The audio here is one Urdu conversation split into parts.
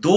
2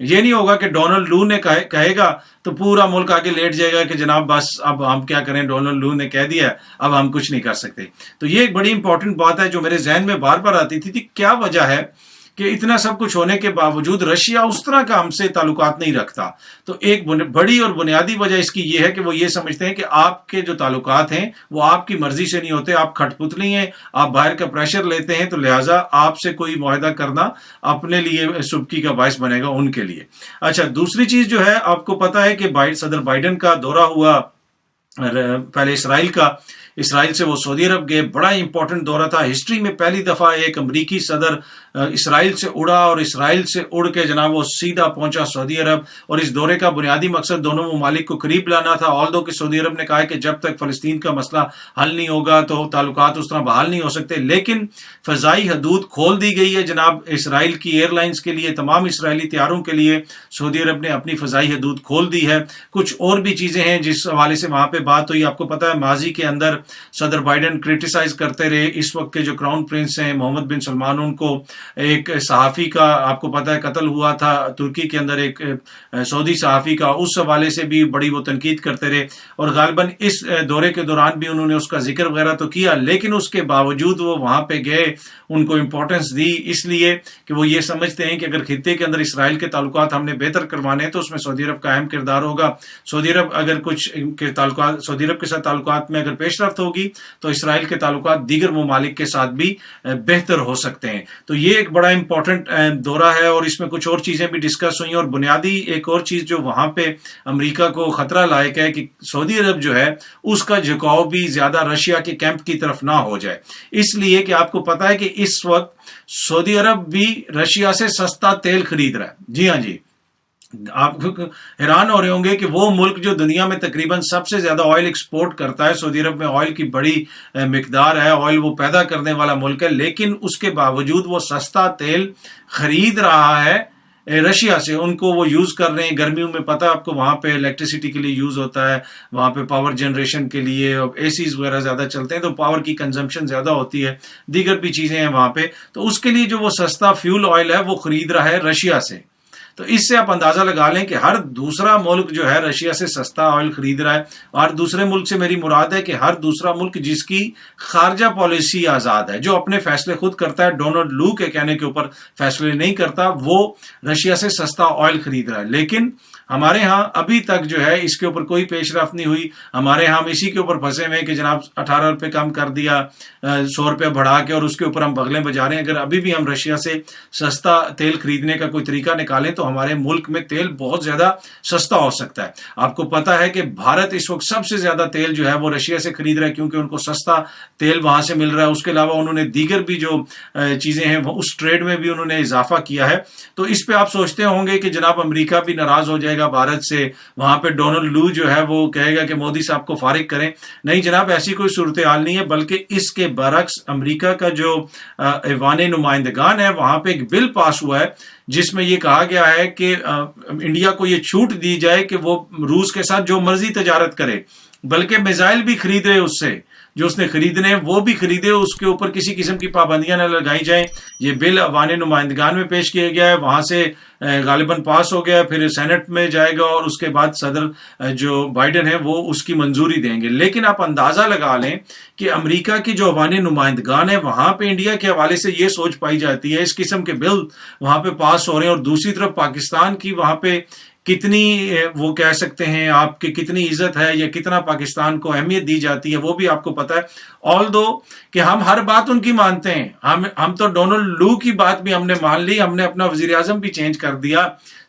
یہ نہیں ہوگا کہ ڈونلڈ لو نے کہے گا تو پورا ملک آگے لیٹ جائے گا کہ جناب بس اب ہم کیا کریں، ڈونلڈ لو نے کہہ دیا ہے، اب ہم کچھ نہیں کر سکتے۔ تو یہ ایک بڑی امپورٹنٹ بات ہے جو میرے ذہن میں بار بار آتی تھی، کیا وجہ ہے کہ اتنا سب کچھ ہونے کے باوجود رشیا اس طرح کا ہم سے تعلقات نہیں رکھتا۔ تو ایک بڑی اور بنیادی وجہ اس کی یہ ہے کہ وہ یہ سمجھتے ہیں کہ آپ کے جو تعلقات ہیں وہ آپ کی مرضی سے نہیں ہوتے، آپ کھٹ پتلی ہیں، آپ باہر کا پریشر لیتے ہیں، تو لہٰذا آپ سے کوئی معاہدہ کرنا اپنے لیے سبکی کا باعث بنے گا ان کے لیے۔ اچھا، دوسری چیز جو ہے، آپ کو پتا ہے کہ صدر بائیڈن کا دورہ ہوا پہلے اسرائیل سے وہ سعودی عرب گئے، بڑا امپورٹنٹ دورہ تھا، ہسٹری میں پہلی دفعہ ایک امریکی صدر اسرائیل سے اڑا اور اسرائیل سے اڑ کے جناب وہ سیدھا پہنچا سعودی عرب، اور اس دورے کا بنیادی مقصد دونوں ممالک کو قریب لانا تھا۔ آلدو کہ سعودی عرب نے کہا کہ جب تک فلسطین کا مسئلہ حل نہیں ہوگا تو تعلقات اس طرح بحال نہیں ہو سکتے، لیکن فضائی حدود کھول دی گئی ہے جناب اسرائیل کی ایئر لائنز کے لیے، تمام اسرائیلی طیاروں کے لیے سعودی عرب نے اپنی فضائی حدود کھول دی ہے۔ کچھ اور بھی چیزیں ہیں جس حوالے سے وہاں پہ بات ہوئی۔ آپ کو پتا ہے ماضی کے اندر صدر بائیڈن کرٹیسائز کرتے رہے، اس وقت کے جو کراؤن پرنس ہیں محمد بن سلمان، ان کو ایک صحافی کا آپ کو پتا ہے قتل ہوا تھا ترکی کے اندر، ایک سعودی صحافی کا، اس حوالے سے بھی بڑی وہ تنقید کرتے رہے، اور غالباً اس دورے کے دوران بھی انہوں نے اس کا ذکر وغیرہ تو کیا، لیکن اس کے باوجود وہ وہاں پہ گئے، ان کو امپورٹنس دی، اس لیے کہ وہ یہ سمجھتے ہیں کہ اگر خطے کے اندر اسرائیل کے تعلقات ہم نے بہتر کروانے ہیں تو اس میں سعودی عرب کا اہم کردار ہوگا۔ سعودی عرب اگر سعودی عرب کے ساتھ تعلقات میں اگر پیش رفت ہوگی تو اسرائیل کے تعلقات دیگر ممالک کے ساتھ بھی بہتر ہو سکتے ہیں۔ تو یہ ایک بڑا امپورٹنٹ دورہ ہے، اور اس میں کچھ اور چیزیں بھی ڈسکس ہوئیں، اور بنیادی ایک اور چیز جو وہاں پہ امریکہ کو خطرہ لائق ہے کہ سعودی عرب جو ہے اس کا جھکاؤ بھی زیادہ رشیا کے کیمپ کی طرف نہ ہو جائے، اس لیے کہ آپ کو پتا ہے کہ اس وقت سعودی عرب بھی رشیا سے سستا تیل خرید رہا ہے۔ جی ہاں جی، آپ حیران ہو رہے ہوں گے کہ وہ ملک جو دنیا میں تقریباً سب سے زیادہ آئل ایکسپورٹ کرتا ہے، سعودی عرب میں آئل کی بڑی مقدار ہے، آئل وہ پیدا کرنے والا ملک ہے، لیکن اس کے باوجود وہ سستا تیل خرید رہا ہے رشیا سے۔ ان کو وہ یوز کر رہے ہیں گرمیوں میں، پتہ آپ کو وہاں پہ الیکٹریسٹی کے لیے یوز ہوتا ہے، وہاں پہ پاور جنریشن کے لیے اے سیز وغیرہ زیادہ چلتے ہیں تو پاور کی کنزمپشن زیادہ ہوتی ہے، دیگر بھی چیزیں ہیں وہاں پہ، تو اس کے لیے جو وہ سستا فیول آئل ہے وہ خرید رہا ہے رشیا سے۔ تو اس سے آپ اندازہ لگا لیں کہ ہر دوسرا ملک جو ہے رشیا سے سستا آئل خرید رہا ہے، اور دوسرے ملک سے میری مراد ہے کہ ہر دوسرا ملک جس کی خارجہ پالیسی آزاد ہے، جو اپنے فیصلے خود کرتا ہے، ڈونلڈ لو کے کہنے کے اوپر فیصلے نہیں کرتا، وہ رشیا سے سستا آئل خرید رہا ہے۔ لیکن ہمارے ہاں ابھی تک جو ہے اس کے اوپر کوئی پیش رفت نہیں ہوئی، ہمارے ہاں ہم اسی کے اوپر پھنسے ہوئے کہ جناب 18 روپے کم کر دیا، 100 روپے بڑھا کے، اور اس کے اوپر ہم بغلیں بجا رہے ہیں۔ اگر ابھی بھی ہم رشیا سے سستا تیل خریدنے کا کوئی طریقہ نکالیں تو ہمارے ملک میں تیل بہت زیادہ سستا ہو سکتا ہے۔ آپ کو پتا ہے کہ بھارت اس وقت سب سے زیادہ تیل جو ہے وہ رشیا سے خرید رہا ہے، کیونکہ ان کو سستا تیل وہاں سے مل رہا ہے۔ اس کے علاوہ انہوں نے دیگر بھی جو چیزیں ہیں اس ٹریڈ میں بھی انہوں نے اضافہ کیا ہے۔ تو اس پہ آپ سوچتے ہوں گے کہ جناب امریکہ بھی ناراض ہو جائے گا بھارت سے، وہاں پہ ڈونلڈ لو جو ہے وہ کہے گا کہ مودی صاحب کو فارغ کریں۔ نہیں جناب، ایسی کوئی صورتحال نہیں ہے، بلکہ اس کے برعکس امریکہ کا جو ایوان نمائندگان ہے وہاں پہ ایک بل پاس ہوا ہے جس میں یہ کہا گیا ہے کہ انڈیا کو یہ چھوٹ دی جائے کہ وہ روس کے ساتھ جو مرضی تجارت کرے، بلکہ میزائل بھی خریدے، اس سے جو اس نے خریدنے وہ بھی خریدے، اس کے اوپر کسی قسم کی پابندیاں نہ لگائی جائیں۔ یہ بل ایوان نمائندگان میں پیش کیا گیا ہے، وہاں سے غالباً پاس ہو گیا، پھر سینٹ میں جائے گا، اور اس کے بعد صدر جو بائیڈن ہے وہ اس کی منظوری دیں گے۔ لیکن آپ اندازہ لگا لیں کہ امریکہ کی جو ایوان نمائندگان ہے وہاں پہ انڈیا کے حوالے سے یہ سوچ پائی جاتی ہے، اس قسم کے بل وہاں پہ پاس ہو رہے ہیں، اور دوسری طرف پاکستان کی وہاں پہ کتنی وہ کہہ سکتے ہیں آپ کی کتنی عزت ہے یا کتنا پاکستان کو اہمیت دی جاتی ہے وہ بھی آپ کو پتا ہے۔ آلدو کہ ہم ہر بات ان کی مانتے ہیں، ہم تو ڈونلڈ لو کی بات بھی ہم نے مان لی، ہم نے اپنا وزیر اعظم بھی چینج کر دیا،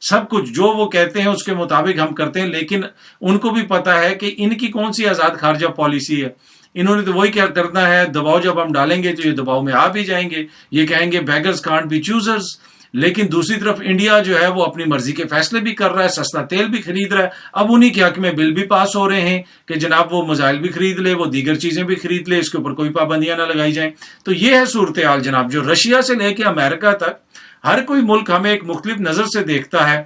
سب کچھ جو وہ کہتے ہیں اس کے مطابق ہم کرتے ہیں، لیکن ان کو بھی پتا ہے کہ ان کی کون سی آزاد خارجہ پالیسی ہے۔ انہوں نے تو وہی کیا کرنا ہے، دباؤ جب ہم ڈالیں گے تو یہ دباؤ میں آ بھی جائیں گے، یہ کہیں گے بیگرز کانٹ بی چوزرز۔ لیکن دوسری طرف انڈیا جو ہے وہ اپنی مرضی کے فیصلے بھی کر رہا ہے، سستا تیل بھی خرید رہا ہے، اب انہی کے حق میں بل بھی پاس ہو رہے ہیں کہ جناب وہ میزائل بھی خرید لے، وہ دیگر چیزیں بھی خرید لے، اس کے اوپر کوئی پابندیاں نہ لگائی جائیں۔ تو یہ ہے صورتحال جناب، جو رشیا سے لے کے امریکہ تک ہر کوئی ملک ہمیں ایک مختلف نظر سے دیکھتا ہے۔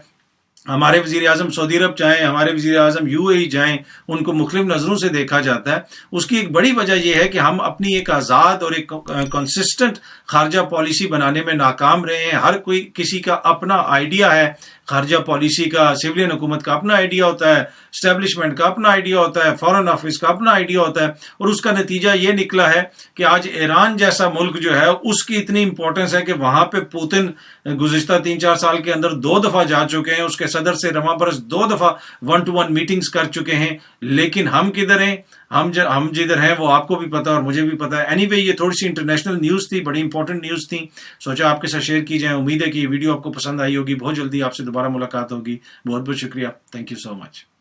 ہمارے وزیر اعظم سعودی عرب جائیں، ہمارے وزیر اعظم یو اے ای جائیں، ان کو مختلف نظروں سے دیکھا جاتا ہے۔ اس کی ایک بڑی وجہ یہ ہے کہ ہم اپنی ایک آزاد اور ایک کنسسٹنٹ خارجہ پالیسی بنانے میں ناکام رہے ہیں۔ ہر کوئی کسی کا اپنا آئیڈیا ہے خارجہ پالیسی کا، سویلین حکومت کا اپنا آئیڈیا ہوتا ہے، اسٹیبلشمنٹ کا اپنا آئیڈیا ہوتا ہے، فارن آفس کا اپنا آئیڈیا ہوتا ہے، اور اس کا نتیجہ یہ نکلا ہے کہ آج ایران جیسا ملک جو ہے اس کی اتنی امپورٹنس ہے کہ وہاں پہ پوتن گزشتہ 3-4 سال کے اندر 2 دفعہ جا چکے ہیں، اس کے صدر سے رواں برس 2 دفعہ 1-to-1 میٹنگز کر چکے ہیں، لیکن ہم کدھر ہیں؟ ہم جدھر ہیں وہ آپ کو بھی پتا اور مجھے بھی پتا ہے. اینی وے یہ تھوڑی سی انٹرنیشنل نیوز تھی، بڑی امپورٹنٹ نیوز تھی، سوچا آپ کے ساتھ شیئر کی جائیں. امید ہے کہ یہ ویڈیو آپ کو پسند آئی ہوگی. بہت جلدی آپ سے دوبارہ ملاقات ہوگی. بہت بہت شکریہ. Thank you so much.